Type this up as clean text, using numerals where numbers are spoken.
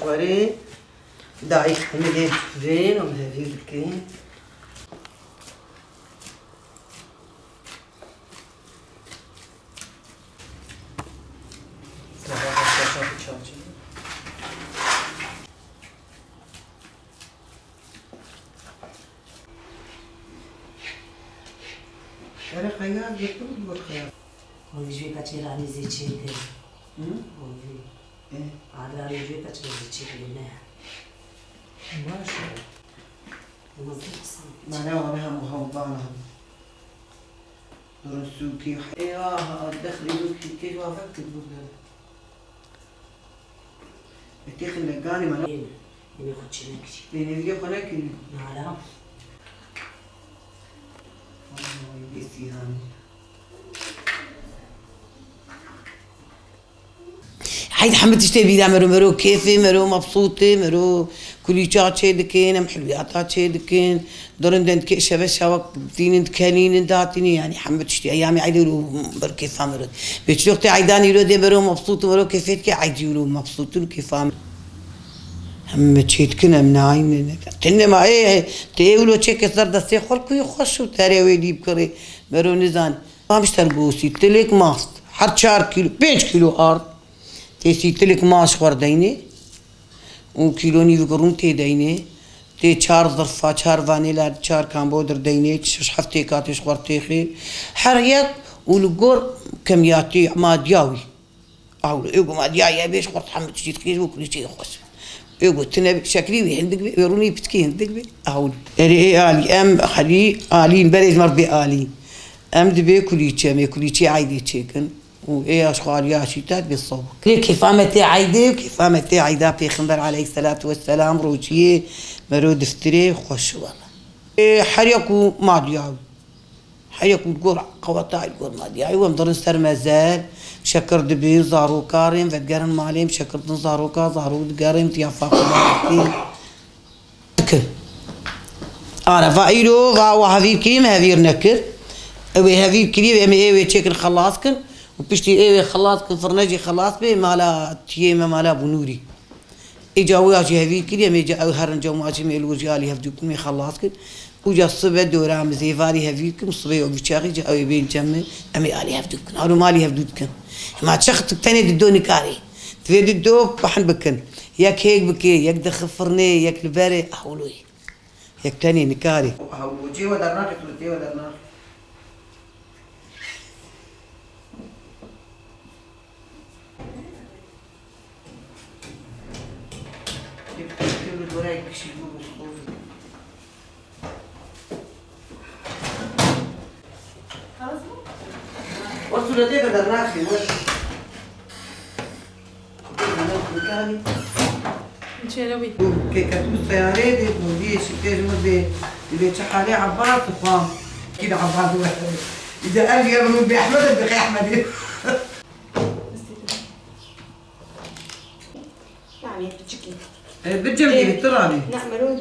شواري داعي حمدين زين ومهدي ذكين أنا خيال بيكون خيال. ويجي كتير على زيتشي كده. ويجي. إيه. على يجي كتير زيتشي كده. ما شاء الله. مزيد ما نوعها مهوبانها. درسوكي أيوة دخلي دوكي كيف وافقت تقول التيخ اللقاني ما اللي ياخد شنكتي. لين يجي خلك. نعم. حيد حمد تشتي دا مرو كيفي مرو مبسوطة مرو كليشات شيدكين محلويات شيدكين درندن كيشة شواك دين كانين داتني يعني حمد تشتي أيامي عيدوا بركي فامرو بيشلوقتي عيداني لو دي مرو مبسوطة مرو كيفيت كي عيدوا مبسوطين كيفام هم تشيدكين من عين تنما إيه تقولوا تشيك صار دستي خلكوا يخشوا ترى ويدي بكري مرو نزان ما بيشترقوسي تلك ماست حر 4 كيلو 5 كيلو أرض تيسي تلك ماش خرديني وكيلوني بقرون تيديني تي 4 ظرفة 4 فانيلا 4 كامبودر ديني تشوش حفتي كاتيش خورتيخي حريات ولقور كمياتي ما دياوي أو يقول ما دياوي بيش خورت حمد شيء تكيش وكل شيء خش يقول تنبي شكلي ويهندق بي يروني بتكي هندق بي أقول إيه آلي أم خلي آلين بريز مر بي آلين أم دبي كل شيء عادي تشيكن وإيه أشغال يا شتات بالصوب كيف عمتي عيدي وكيف عمتي عيدا بيغمبر عليه الصلاة والسلام روجيه مرو دفتري خوش والله إيه حريقو ما دياوي حريقو تقول قوطاع تقول ما دياوي ومضر نستر مازال شكر دبي زارو كارم فتقارن ماليم شكر زاروكا زارو دقارم تيافاق نكر أنا فايلو فاو هافير كيم هافير نكر أوي هافير كريم أوي تشكل خلاصكن وبشتي ايه خلاص كفرنجي خلاص بي مالا تيمه مالا بنوري اجا وياجي هذي كده ما اجا هرن جو ماشي ميل وجالي هفدوك مي خلاص كن وجا الصبح دورا مزيفاري هذيك الصبح وبشاغي جا او بين جمع امي الي هفدوك هارو مالي هفدوك ما تشخت تاني دوني كاري تفيد الدوب بحن بكن ياك هيك بكي ياك دخفرني ياك الباري اولوي ياك تاني نكاري وجي ودرناك تلتي ودرناك وصلت ليه بدل ناخي نشيلوي كي كتبت سياري دي مودي شكاش مودي اللي تشحالي عباس وخام كده عباس واحد اذا قال لي يا ابن بي احمد بخي احمد يعني بتشكي بتجمدي بالتراني نعملوا